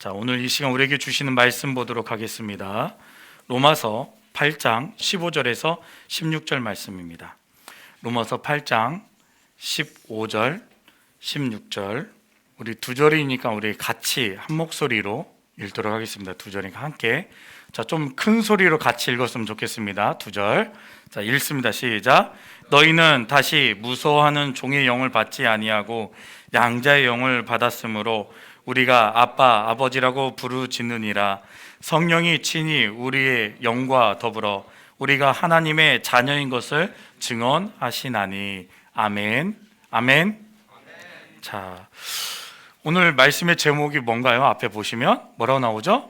자, 오늘 이 시간 우리에게 주시는 말씀 보도록 하겠습니다. 로마서 8장 15절에서 16절 말씀입니다. 로마서 8장 15절, 16절. 우리 두 절이니까 우리 같이 한 목소리로 읽도록 하겠습니다. 두 절이니까 함께. 자, 좀 큰 소리로 같이 읽었으면 좋겠습니다. 두 절. 자, 읽습니다. 시작. 너희는 다시 무서워하는 종의 영을 받지 아니하고 양자의 영을 받았으므로 우리가 아빠, 아버지라고 부르짖느니라. 성령이 친히 우리의 영과 더불어 우리가 하나님의 자녀인 것을 증언하시나니. 아멘. 아멘. 자, 오늘 말씀의 제목이 뭔가요? 앞에 보시면 뭐라고 나오죠?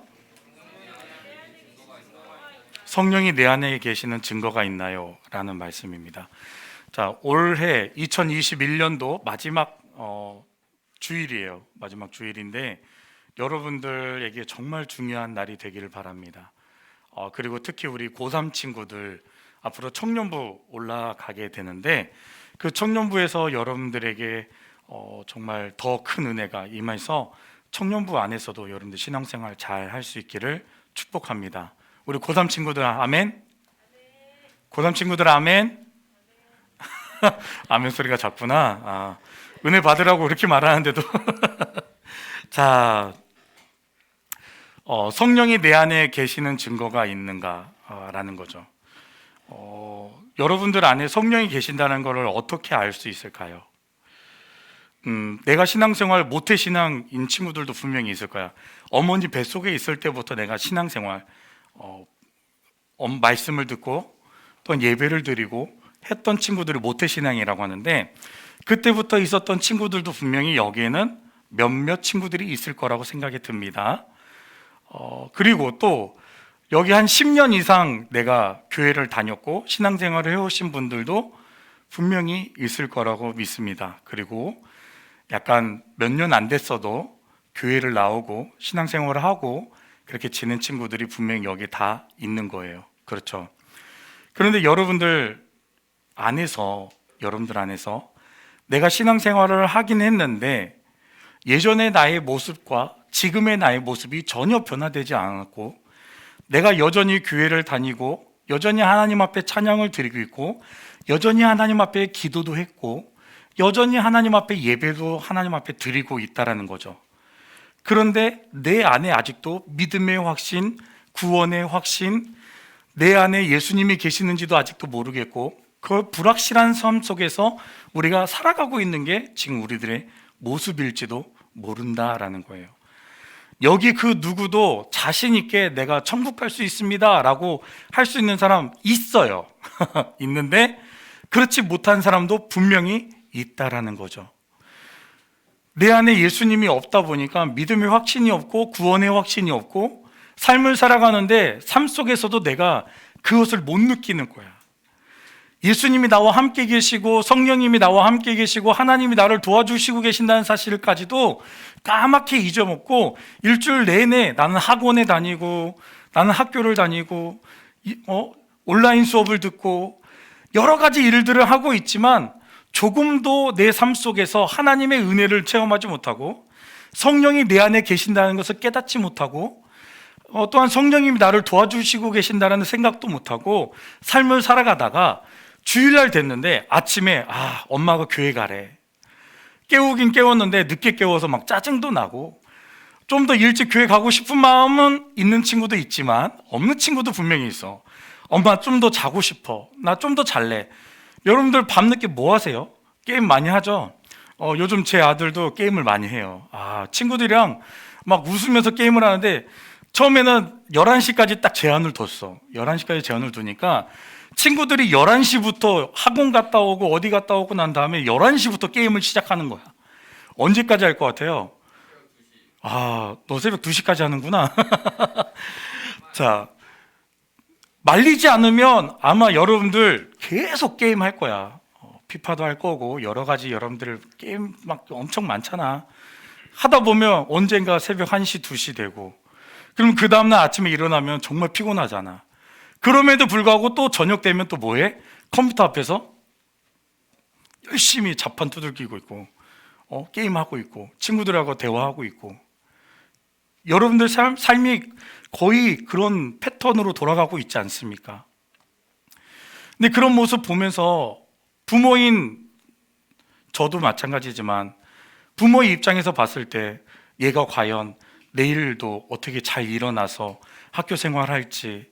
성령이 내 안에 계시는 증거가 있나요? 라는 말씀입니다. 자, 올해 2021년도 마지막 주일이에요. 마지막 주일인데 여러분들에게 정말 중요한 날이 되기를 바랍니다. 그리고 특히 우리 고3 친구들 앞으로 청년부 올라가게 되는데 그 청년부에서 여러분들에게 정말 더 큰 은혜가 임해서 청년부 안에서도 여러분들 신앙생활 잘 할 수 있기를 축복합니다. 우리 고3 친구들 아멘? 고3 친구들 아멘? 아멘 소리가 작구나. 은혜 받으라고 그렇게 말하는데도 자, 성령이 내 안에 계시는 증거가 있는가 라는 거죠. 여러분들 안에 성령이 계신다는 것을 어떻게 알 수 있을까요? 내가 신앙생활 모태신앙인 친구들도 분명히 있을 거야. 어머니 뱃속에 있을 때부터 내가 신앙생활 말씀을 듣고 또 예배를 드리고 했던 친구들이 모태신앙이라고 하는데 그때부터 있었던 친구들도 분명히 여기에는 몇몇 친구들이 있을 거라고 생각이 듭니다. 그리고 또 여기 한 10년 이상 내가 교회를 다녔고 신앙생활을 해오신 분들도 분명히 있을 거라고 믿습니다. 그리고 약간 몇 년 안 됐어도 교회를 나오고 신앙생활을 하고 그렇게 지낸 친구들이 분명히 여기 다 있는 거예요. 그렇죠? 그런데 여러분들 안에서 내가 신앙생활을 하긴 했는데 예전의 나의 모습과 지금의 나의 모습이 전혀 변화되지 않았고 내가 여전히 교회를 다니고 여전히 하나님 앞에 찬양을 드리고 있고 여전히 하나님 앞에 기도도 했고 여전히 하나님 앞에 예배도 하나님 앞에 드리고 있다라는 거죠. 그런데 내 안에 아직도 믿음의 확신, 구원의 확신, 내 안에 예수님이 계시는지도 아직도 모르겠고 그 불확실한 삶 속에서 우리가 살아가고 있는 게 지금 우리들의 모습일지도 모른다라는 거예요. 여기 그 누구도 자신 있게 내가 천국 갈 수 있습니다 라고 할 수 있는 사람 있어요. 있는데 그렇지 못한 사람도 분명히 있다라는 거죠. 내 안에 예수님이 없다 보니까 믿음의 확신이 없고 구원의 확신이 없고 삶을 살아가는데 삶 속에서도 내가 그것을 못 느끼는 거야. 예수님이 나와 함께 계시고 성령님이 나와 함께 계시고 하나님이 나를 도와주시고 계신다는 사실까지도 까맣게 잊어먹고 일주일 내내 나는 학원에 다니고 나는 학교를 다니고 온라인 수업을 듣고 여러 가지 일들을 하고 있지만 조금도 내 삶 속에서 하나님의 은혜를 체험하지 못하고 성령이 내 안에 계신다는 것을 깨닫지 못하고 또한 성령님이 나를 도와주시고 계신다는 생각도 못하고 삶을 살아가다가 주일날 됐는데 아침에 엄마가 교회 가래. 깨우긴 깨웠는데 늦게 깨워서 막 짜증도 나고 좀 더 일찍 교회 가고 싶은 마음은 있는 친구도 있지만 없는 친구도 분명히 있어. 엄마 좀 더 자고 싶어. 나 좀 더 잘래. 여러분들 밤늦게 뭐 하세요? 게임 많이 하죠? 요즘 제 아들도 게임을 많이 해요. 친구들이랑 막 웃으면서 게임을 하는데 처음에는 11시까지 딱 제한을 뒀어. 11시까지 제한을 두니까 친구들이 11시부터 학원 갔다 오고 어디 갔다 오고 난 다음에 11시부터 게임을 시작하는 거야. 언제까지 할 것 같아요? 너 새벽 2시까지 하는구나. 자, 말리지 않으면 아마 여러분들 계속 게임 할 거야. 피파도 할 거고 여러 가지 여러분들 게임 막 엄청 많잖아. 하다 보면 언젠가 새벽 1시, 2시 되고 그럼 그 다음날 아침에 일어나면 정말 피곤하잖아. 그럼에도 불구하고 또 저녁 되면 또 뭐해? 컴퓨터 앞에서 열심히 자판 두들기고 있고 게임하고 있고 친구들하고 대화하고 있고 여러분들 삶이 거의 그런 패턴으로 돌아가고 있지 않습니까? 근데 그런 모습 보면서 부모인 저도 마찬가지지만 부모의 입장에서 봤을 때 얘가 과연 내일도 어떻게 잘 일어나서 학교 생활할지,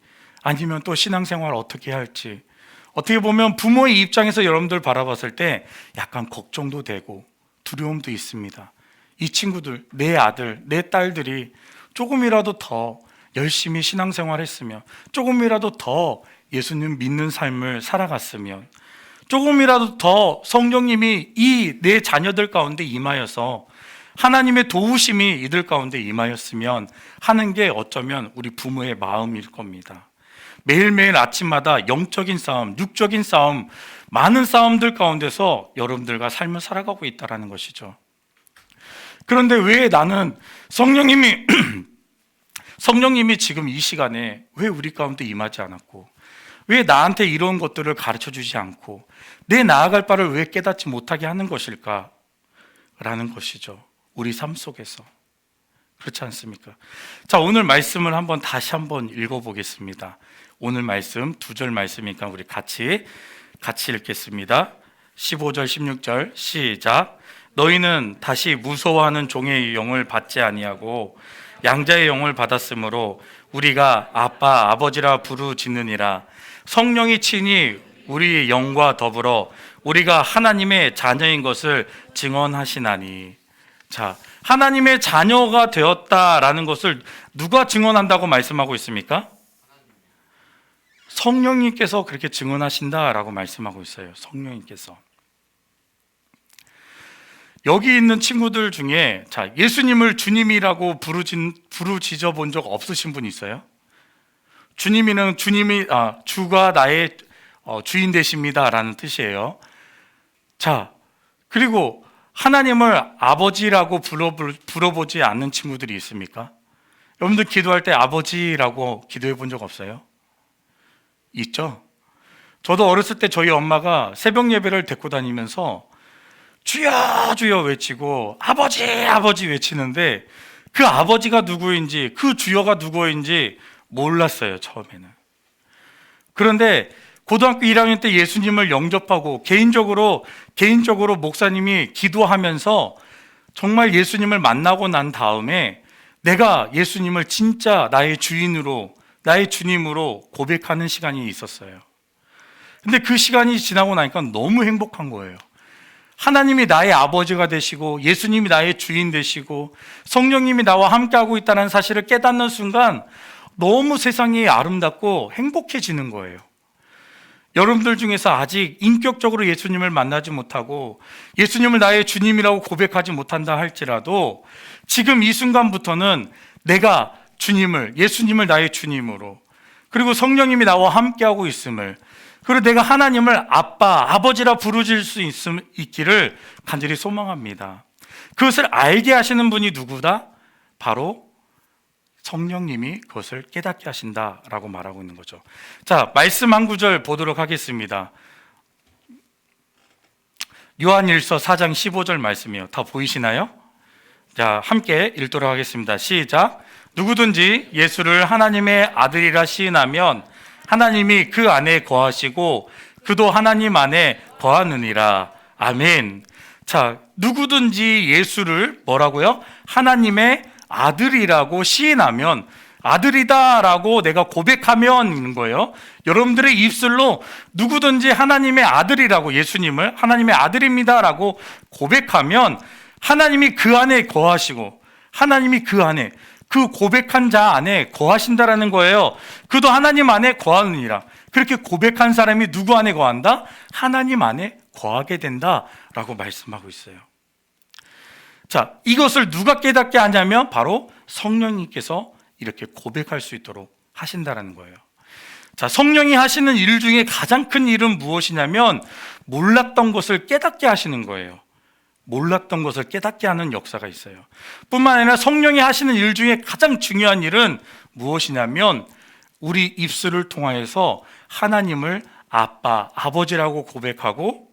아니면 또 신앙생활 어떻게 할지, 어떻게 보면 부모의 입장에서 여러분들 바라봤을 때 약간 걱정도 되고 두려움도 있습니다. 이 친구들, 내 아들, 내 딸들이 조금이라도 더 열심히 신앙생활 했으면, 조금이라도 더 예수님 믿는 삶을 살아갔으면, 조금이라도 더 성령님이 이 내 자녀들 가운데 임하여서 하나님의 도우심이 이들 가운데 임하였으면 하는 게 어쩌면 우리 부모의 마음일 겁니다. 매일매일 아침마다 영적인 싸움, 육적인 싸움, 많은 싸움들 가운데서 여러분들과 삶을 살아가고 있다는 것이죠. 그런데 왜 나는 성령님이 지금 이 시간에 왜 우리 가운데 임하지 않았고, 왜 나한테 이런 것들을 가르쳐 주지 않고 내 나아갈 바를 왜 깨닫지 못하게 하는 것일까? 라는 것이죠. 우리 삶 속에서. 그렇지 않습니까? 자, 오늘 말씀을 다시 한번 읽어보겠습니다. 오늘 말씀 2절 말씀이니까 우리 같이 읽겠습니다. 15절 16절 시작. 너희는 다시 무서워하는 종의 영을 받지 아니하고 양자의 영을 받았으므로 우리가 아빠 아버지라 부르짖느니라. 성령이 친히 우리의 영과 더불어 우리가 하나님의 자녀인 것을 증언하시나니. 자, 하나님의 자녀가 되었다라는 것을 누가 증언한다고 말씀하고 있습니까? 성령님께서 그렇게 증언하신다라고 말씀하고 있어요. 성령님께서. 여기 있는 친구들 중에 자, 예수님을 주님이라고 부르짖어 본 적 없으신 분 있어요? 주가 나의 주인 되십니다라는 뜻이에요. 자, 그리고 하나님을 아버지라고 불러보지 않는 친구들이 있습니까? 여러분들 기도할 때 아버지라고 기도해 본 적 없어요? 있죠? 저도 어렸을 때 저희 엄마가 새벽 예배를 데리고 다니면서 주여 주여 외치고 아버지 아버지 외치는데 그 아버지가 누구인지, 그 주여가 누구인지 몰랐어요, 처음에는. 그런데 고등학교 1학년 때 예수님을 영접하고 개인적으로 목사님이 기도하면서 정말 예수님을 만나고 난 다음에 내가 예수님을 진짜 나의 주인으로, 나의 주님으로 고백하는 시간이 있었어요. 근데 그 시간이 지나고 나니까 너무 행복한 거예요. 하나님이 나의 아버지가 되시고 예수님이 나의 주인 되시고 성령님이 나와 함께하고 있다는 사실을 깨닫는 순간 너무 세상이 아름답고 행복해지는 거예요. 여러분들 중에서 아직 인격적으로 예수님을 만나지 못하고 예수님을 나의 주님이라고 고백하지 못한다 할지라도 지금 이 순간부터는 내가 예수님을 나의 주님으로, 그리고 성령님이 나와 함께하고 있음을, 그리고 내가 하나님을 아빠, 아버지라 부르질 수 있기를 간절히 소망합니다. 그것을 알게 하시는 분이 누구다? 바로 성령님이 그것을 깨닫게 하신다라고 말하고 있는 거죠. 자, 말씀 한 구절 보도록 하겠습니다. 요한일서 4장 15절 말씀이에요. 다 보이시나요? 자, 함께 읽도록 하겠습니다. 시작. 누구든지 예수를 하나님의 아들이라 시인하면 하나님이 그 안에 거하시고 그도 하나님 안에 거하느니라. 아멘. 자, 누구든지 예수를 뭐라고요? 하나님의 아들이라고 시인하면, 아들이다라고 내가 고백하면 있는 거예요. 여러분들의 입술로 누구든지 하나님의 아들이라고, 예수님을 하나님의 아들입니다라고 고백하면 하나님이 그 안에 거하시고 하나님이 그 안에, 그 고백한 자 안에 거하신다라는 거예요. 그도 하나님 안에 거하느니라. 그렇게 고백한 사람이 누구 안에 거한다? 하나님 안에 거하게 된다라고 말씀하고 있어요. 자, 이것을 누가 깨닫게 하냐면 바로 성령님께서 이렇게 고백할 수 있도록 하신다라는 거예요. 자, 성령이 하시는 일 중에 가장 큰 일은 무엇이냐면 몰랐던 것을 깨닫게 하시는 거예요. 몰랐던 것을 깨닫게 하는 역사가 있어요. 뿐만 아니라 성령이 하시는 일 중에 가장 중요한 일은 무엇이냐면 우리 입술을 통하여서 하나님을 아빠, 아버지라고 고백하고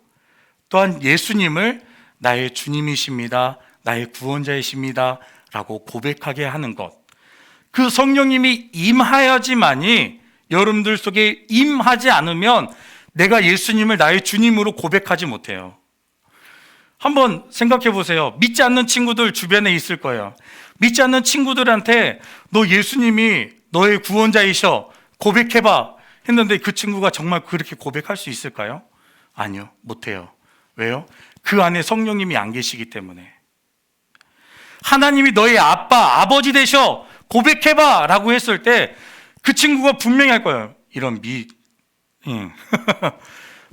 또한 예수님을 나의 주님이십니다, 나의 구원자이십니다 라고 고백하게 하는 것, 그 성령님이 임하여야지만이 여러분들 속에 임하지 않으면 내가 예수님을 나의 주님으로 고백하지 못해요. 한번 생각해 보세요. 믿지 않는 친구들 주변에 있을 거예요. 믿지 않는 친구들한테 너 예수님이 너의 구원자이셔 고백해봐 했는데 그 친구가 정말 그렇게 고백할 수 있을까요? 아니요, 못해요. 왜요? 그 안에 성령님이 안 계시기 때문에. 하나님이 너의 아빠, 아버지 되셔 고백해봐 라고 했을 때 그 친구가 분명히 할 거예요. 이런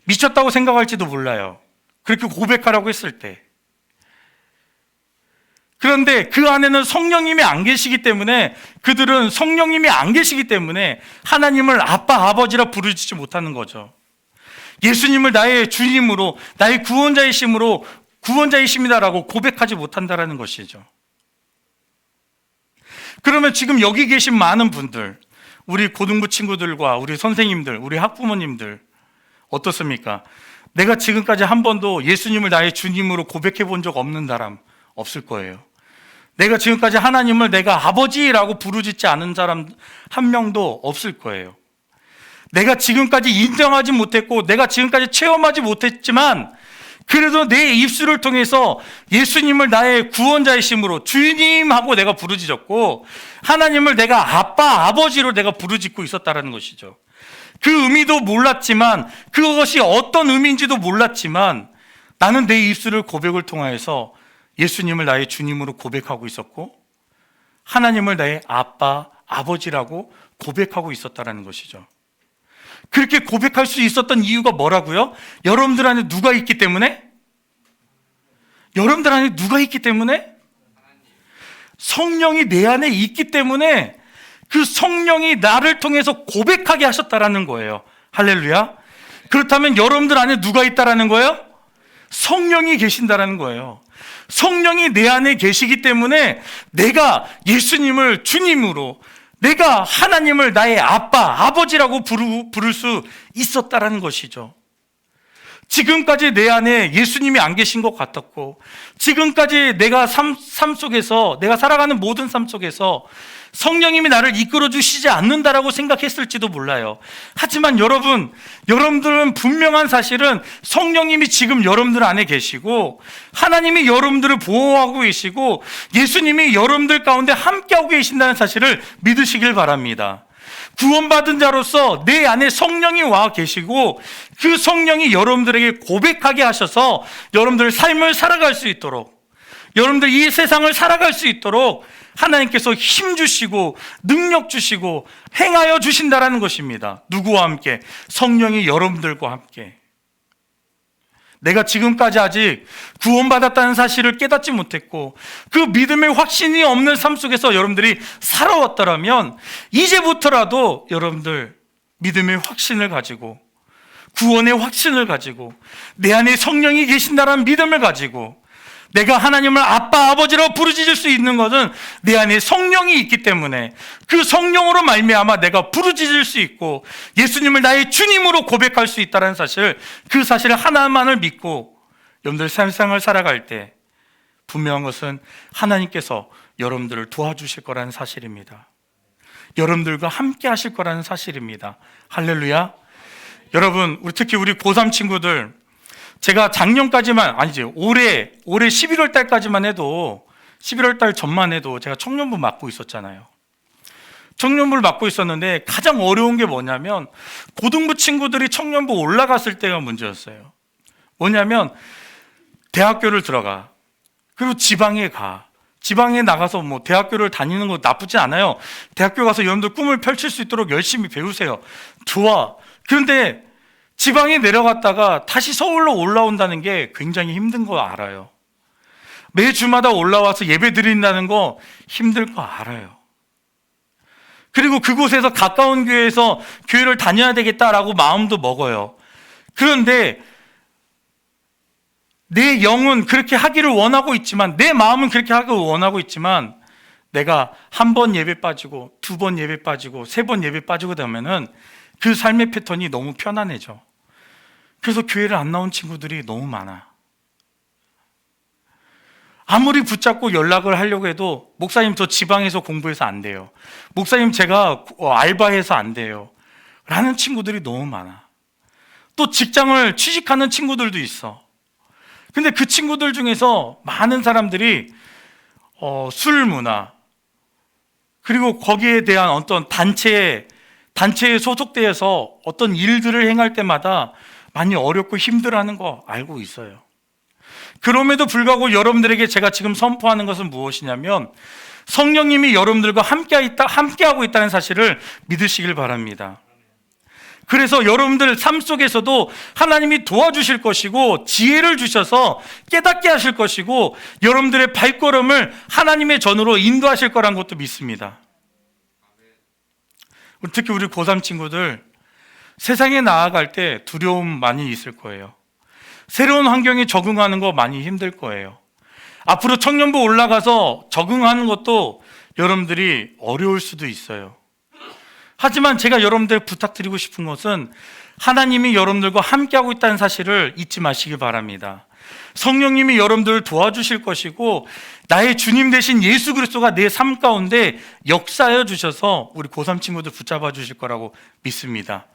미쳤다고 생각할지도 몰라요. 그렇게 고백하라고 했을 때. 그런데 그 안에는 성령님이 안 계시기 때문에 그들은 성령님이 안 계시기 때문에 하나님을 아빠, 아버지라 부르지 못하는 거죠. 예수님을 나의 주님으로, 나의 구원자이십니다라고 고백하지 못한다라는 것이죠. 그러면 지금 여기 계신 많은 분들, 우리 고등부 친구들과 우리 선생님들, 우리 학부모님들 어떻습니까? 내가 지금까지 한 번도 예수님을 나의 주님으로 고백해 본 적 없는 사람 없을 거예요. 내가 지금까지 하나님을 내가 아버지라고 부르짖지 않은 사람 한 명도 없을 거예요. 내가 지금까지 인정하지 못했고 내가 지금까지 체험하지 못했지만 그래도 내 입술을 통해서 예수님을 나의 구원자이심으로 주님하고 내가 부르짖었고 하나님을 내가 아빠, 아버지로 내가 부르짖고 있었다는 것이죠. 그 의미도 몰랐지만 그것이 어떤 의미인지도 몰랐지만 나는 내 입술을 고백을 통하여서 예수님을 나의 주님으로 고백하고 있었고 하나님을 나의 아빠, 아버지라고 고백하고 있었다는 것이죠. 그렇게 고백할 수 있었던 이유가 뭐라고요? 여러분들 안에 누가 있기 때문에? 여러분들 안에 누가 있기 때문에? 성령이 내 안에 있기 때문에 그 성령이 나를 통해서 고백하게 하셨다라는 거예요. 할렐루야. 그렇다면 여러분들 안에 누가 있다라는 거예요? 성령이 계신다라는 거예요. 성령이 내 안에 계시기 때문에 내가 예수님을 주님으로, 내가 하나님을 나의 아빠, 아버지라고 부를 수 있었다라는 것이죠. 지금까지 내 안에 예수님이 안 계신 것 같았고 지금까지 내가 삶 속에서 내가 살아가는 모든 삶 속에서 성령님이 나를 이끌어 주시지 않는다라고 생각했을지도 몰라요. 하지만 여러분들은 분명한 사실은 성령님이 지금 여러분들 안에 계시고 하나님이 여러분들을 보호하고 계시고 예수님이 여러분들 가운데 함께하고 계신다는 사실을 믿으시길 바랍니다. 구원받은 자로서 내 안에 성령이 와 계시고 그 성령이 여러분들에게 고백하게 하셔서 여러분들 삶을 살아갈 수 있도록, 여러분들 이 세상을 살아갈 수 있도록 하나님께서 힘 주시고 능력 주시고 행하여 주신다라는 것입니다. 누구와 함께? 성령이 여러분들과 함께. 내가 지금까지 아직 구원받았다는 사실을 깨닫지 못했고 그 믿음의 확신이 없는 삶 속에서 여러분들이 살아왔더라면 이제부터라도 여러분들 믿음의 확신을 가지고 구원의 확신을 가지고 내 안에 성령이 계신다는 믿음을 가지고 내가 하나님을 아빠, 아버지로 부르짖을 수 있는 것은 내 안에 성령이 있기 때문에 그 성령으로 말미암아 내가 부르짖을 수 있고 예수님을 나의 주님으로 고백할 수 있다는 사실, 그 사실 하나만을 믿고 여러분들 삶상을 살아갈 때 분명한 것은 하나님께서 여러분들을 도와주실 거라는 사실입니다. 여러분들과 함께 하실 거라는 사실입니다. 할렐루야. 여러분, 특히 우리 고3 친구들, 제가 작년까지만, 아니지, 올해 11월 달까지만 해도, 11월 달 전만 해도 제가 청년부 맡고 있었잖아요. 청년부를 맡고 있었는데 가장 어려운 게 뭐냐면 고등부 친구들이 청년부 올라갔을 때가 문제였어요. 뭐냐면 대학교를 들어가, 그리고 지방에 가. 지방에 나가서 뭐 대학교를 다니는 거 나쁘지 않아요. 대학교 가서 여러분들 꿈을 펼칠 수 있도록 열심히 배우세요. 좋아. 그런데 지방에 내려갔다가 다시 서울로 올라온다는 게 굉장히 힘든 거 알아요. 매주마다 올라와서 예배 드린다는 거 힘들 거 알아요. 그리고 그곳에서 가까운 교회에서 교회를 다녀야 되겠다라고 마음도 먹어요. 그런데 내 영은 그렇게 하기를 원하고 있지만, 내 마음은 그렇게 하기를 원하고 있지만 내가 한 번 예배 빠지고 두 번 예배 빠지고 세 번 예배 빠지고 되면은 그 삶의 패턴이 너무 편안해져. 그래서 교회를 안 나온 친구들이 너무 많아. 아무리 붙잡고 연락을 하려고 해도 목사님 저 지방에서 공부해서 안 돼요. 목사님 제가 알바해서 안 돼요. 라는 친구들이 너무 많아. 또 직장을 취직하는 친구들도 있어. 근데 그 친구들 중에서 많은 사람들이 술 문화, 그리고 거기에 대한 어떤 단체에 소속되어서 어떤 일들을 행할 때마다 많이 어렵고 힘들어하는 거 알고 있어요. 그럼에도 불구하고 여러분들에게 제가 지금 선포하는 것은 무엇이냐면 성령님이 여러분들과 함께하고 있다는 사실을 믿으시길 바랍니다. 그래서 여러분들 삶 속에서도 하나님이 도와주실 것이고 지혜를 주셔서 깨닫게 하실 것이고 여러분들의 발걸음을 하나님의 전으로 인도하실 거란 것도 믿습니다. 특히 우리 고3 친구들 세상에 나아갈 때 두려움 많이 있을 거예요. 새로운 환경에 적응하는 거 많이 힘들 거예요. 앞으로 청년부 올라가서 적응하는 것도 여러분들이 어려울 수도 있어요. 하지만 제가 여러분들 부탁드리고 싶은 것은 하나님이 여러분들과 함께하고 있다는 사실을 잊지 마시기 바랍니다. 성령님이 여러분들을 도와주실 것이고 나의 주님 되신 예수 그리스도가 내 삶 가운데 역사하여 주셔서 우리 고3 친구들 붙잡아 주실 거라고 믿습니다.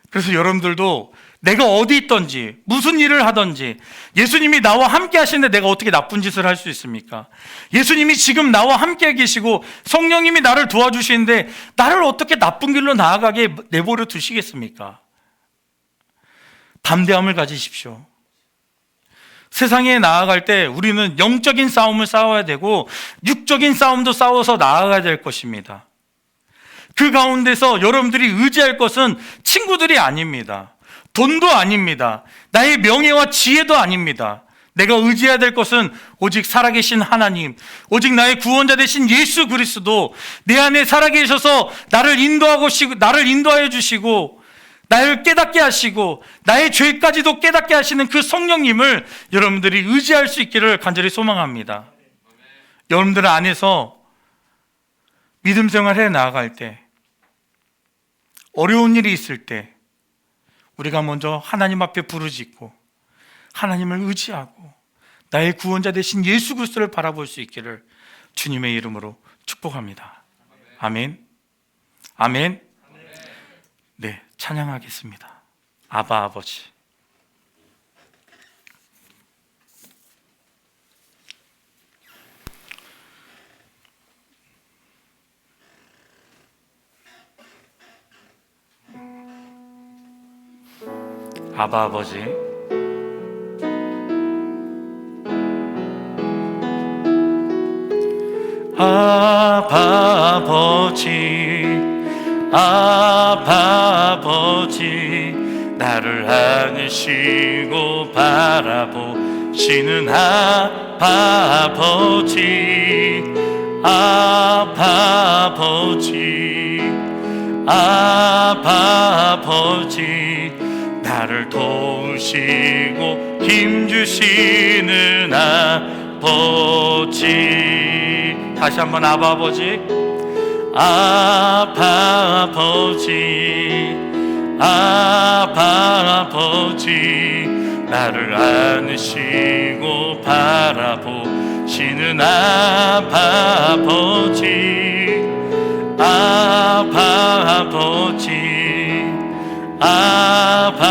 그래서 여러분들도 내가 어디 있든지 무슨 일을 하든지 예수님이 나와 함께 하시는데 내가 어떻게 나쁜 짓을 할 수 있습니까? 예수님이 지금 나와 함께 계시고 성령님이 나를 도와주시는데 나를 어떻게 나쁜 길로 나아가게 내버려 두시겠습니까? 담대함을 가지십시오. 세상에 나아갈 때 우리는 영적인 싸움을 싸워야 되고 육적인 싸움도 싸워서 나아가야 될 것입니다. 그 가운데서 여러분들이 의지할 것은 친구들이 아닙니다. 돈도 아닙니다. 나의 명예와 지혜도 아닙니다. 내가 의지해야 될 것은 오직 살아계신 하나님, 오직 나의 구원자 되신 예수 그리스도, 내 안에 살아계셔서 나를 인도하여 주시고 나를 깨닫게 하시고 나의 죄까지도 깨닫게 하시는 그 성령님을 여러분들이 의지할 수 있기를 간절히 소망합니다. 여러분들 안에서 믿음 생활해 나아갈 때, 어려운 일이 있을 때 우리가 먼저 하나님 앞에 부르짖고 하나님을 의지하고 나의 구원자 되신 예수 그리스도를 바라볼 수 있기를 주님의 이름으로 축복합니다. 아멘. 아멘. 네, 찬양하겠습니다. 아바 아버지. 아바 아버지, 아바 아버지, 아바 아버지, 나를 안으시고 바라보시는 아바 아버지, 아바 아버지, 아바 아버지, 나를 도우시고 힘주시는 아버지. 다시 한번 아바 아버지, 아바 아버지, 아바 아버지, 나를 안으시고 바라보시는 아바 아버지, 아바 아버지, 아바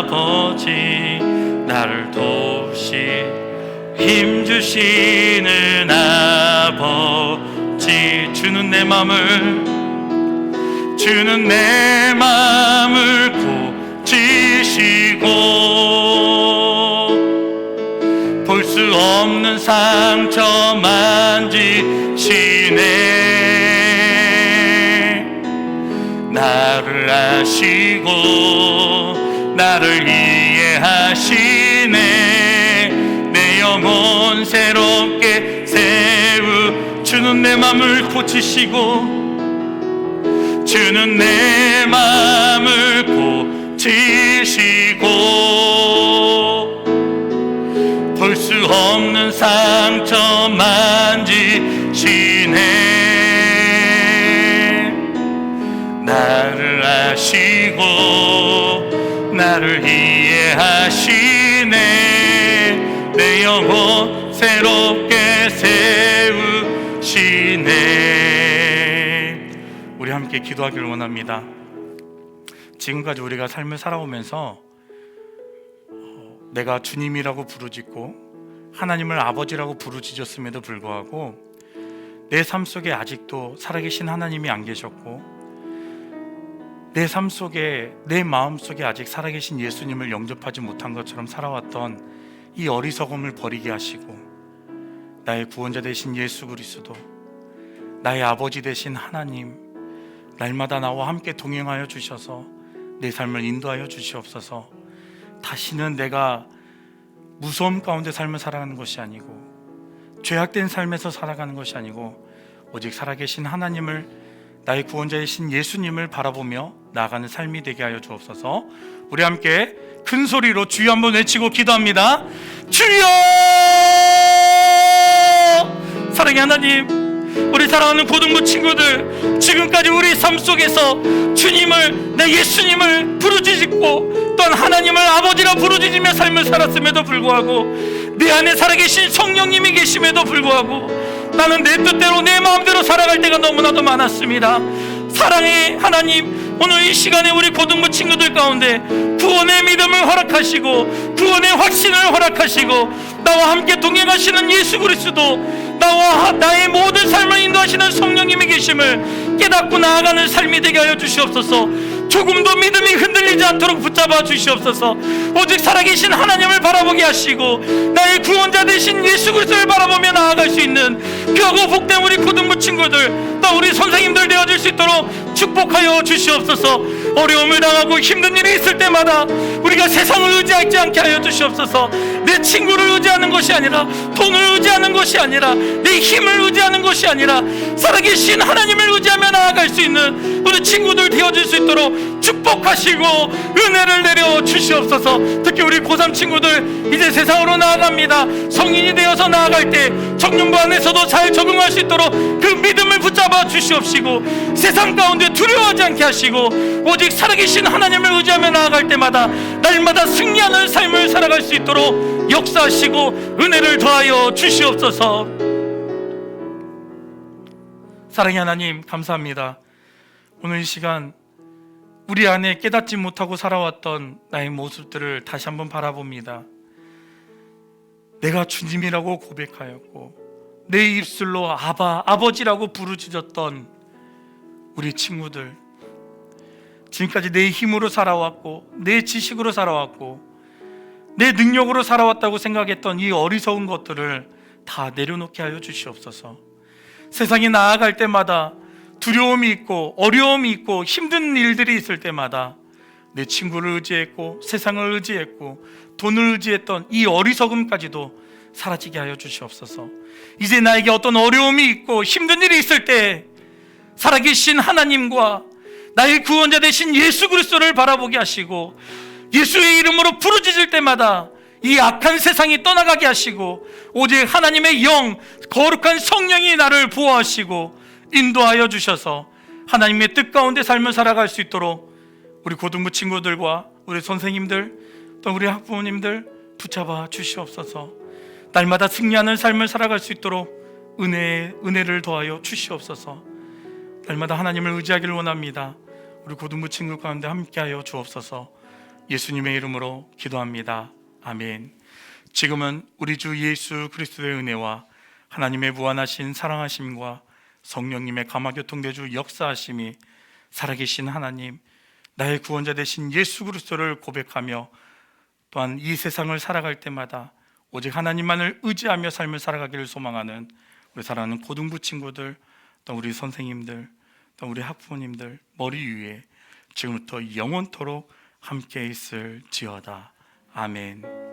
아버지, 나를 도우시 힘주시는 아버지. 주는 내 맘을 고치시고 볼 수 없는 상처 만지시네. 나를 아시고 나를 이해하시네. 내 영혼 새롭게 주는 내 맘을 고치시고 주는 내 맘을 고치시고 볼 수 없는 상처 만지시네. 나를 아시고 나를 이해하시네. 내 영혼 새롭게 세우시네. 우리 함께 기도하기를 원합니다. 지금까지 우리가 삶을 살아오면서 내가 주님이라고 부르짖고 하나님을 아버지라고 부르짖었음에도 불구하고 내 삶 속에 아직도 살아계신 하나님이 안 계셨고, 내 삶 속에, 내 마음 속에 아직 살아계신 예수님을 영접하지 못한 것처럼 살아왔던 이 어리석음을 버리게 하시고, 나의 구원자 되신 예수 그리스도, 나의 아버지 되신 하나님, 날마다 나와 함께 동행하여 주셔서 내 삶을 인도하여 주시옵소서. 다시는 내가 무서움 가운데 삶을 살아가는 것이 아니고, 죄악된 삶에서 살아가는 것이 아니고, 오직 살아계신 하나님을, 나의 구원자이신 예수님을 바라보며 나아가는 삶이 되게 하여 주옵소서. 우리 함께 큰 소리로 주여 한번 외치고 기도합니다. 주여! 사랑의 하나님, 우리 사랑하는 고등부 친구들, 지금까지 우리 삶 속에서 주님을, 내 예수님을 부르짖고 또한 하나님을 아버지라 부르짖으며 삶을 살았음에도 불구하고, 내 안에 살아계신 성령님이 계심에도 불구하고 나는 내 뜻대로 내 마음대로 살아갈 때가 너무나도 많았습니다. 사랑의 하나님, 오늘 이 시간에 우리 고등부 친구들 가운데 구원의 믿음을 허락하시고 구원의 확신을 허락하시고 나와 함께 동행하시는 예수 그리스도, 나와 나의 모든 삶을 인도하시는 성령님이 계심을 깨닫고 나아가는 삶이 되게 하여 주시옵소서. 조금도 믿음이 흔들리지 않도록 붙잡아 주시옵소서. 오직 살아계신 하나님을 바라보게 하시고 나의 구원자 되신 예수 그리스도를 바라보며 나아갈 수 있는 귀하고 복된 우리 고등부 친구들, 또 우리 선생님들 되어줄 수 있도록 축복하여 주시옵소서. 어려움을 당하고 힘든 일이 있을 때마다 우리가 세상을 의지하지 않게 하여 주시옵소서. 내 친구를 의지하는 것이 아니라, 돈을 의지하는 것이 아니라, 내 힘을 의지하는 것이 아니라 살아계신 하나님을 의지하며 나아갈 수 있는 우리 친구들 되어줄 수 있도록 축복하시고 은혜를 내려 주시옵소서. 특히 우리 고3 친구들 이제 세상으로 나아갑니다. 성인이 되어서 나아갈 때 청년부 안에서도 잘 적응할 수 있도록 그 믿음을 붙잡아 주시옵시고, 세상 가운데 두려워하지 않게 하시고 오직 살아계신 하나님을 의지하며 나아갈 때마다 날마다 승리하는 삶을 살아갈 수 있도록 역사하시고 은혜를 더하여 주시옵소서. 사랑의 하나님, 감사합니다. 오늘 이 시간 우리 안에 깨닫지 못하고 살아왔던 나의 모습들을 다시 한번 바라봅니다. 내가 주님이라고 고백하였고 내 입술로 아바, 아버지라고 부르짖었던 우리 친구들, 지금까지 내 힘으로 살아왔고 내 지식으로 살아왔고 내 능력으로 살아왔다고 생각했던 이 어리석은 것들을 다 내려놓게 하여 주시옵소서. 세상에 나아갈 때마다 두려움이 있고 어려움이 있고 힘든 일들이 있을 때마다 내 친구를 의지했고 세상을 의지했고 돈을 의지했던 이 어리석음까지도 사라지게 하여 주시옵소서. 이제 나에게 어떤 어려움이 있고 힘든 일이 있을 때 살아계신 하나님과 나의 구원자 되신 예수 그리스도를 바라보게 하시고 예수의 이름으로 부르짖을 때마다 이 악한 세상이 떠나가게 하시고 오직 하나님의 영, 거룩한 성령이 나를 보호하시고 인도하여 주셔서 하나님의 뜻 가운데 삶을 살아갈 수 있도록 우리 고등부 친구들과 우리 선생님들 또 우리 학부모님들 붙잡아 주시옵소서. 날마다 승리하는 삶을 살아갈 수 있도록 은혜를 더하여 주시옵소서. 날마다 하나님을 의지하기를 원합니다. 우리 고등부 친구 가운데 함께하여 주옵소서. 예수님의 이름으로 기도합니다. 아멘. 지금은 우리 주 예수 그리스도의 은혜와 하나님의 무한하신 사랑하심과 성령님의 감화교통대주 역사하심이 살아계신 하나님, 나의 구원자 되신 예수 그리스도를 고백하며 또한 이 세상을 살아갈 때마다 오직 하나님만을 의지하며 삶을 살아가기를 소망하는 우리 사랑하는 고등부 친구들, 또 우리 선생님들, 또 우리 학부모님들 머리 위에 지금부터 영원토록 함께 있을지어다. 아멘.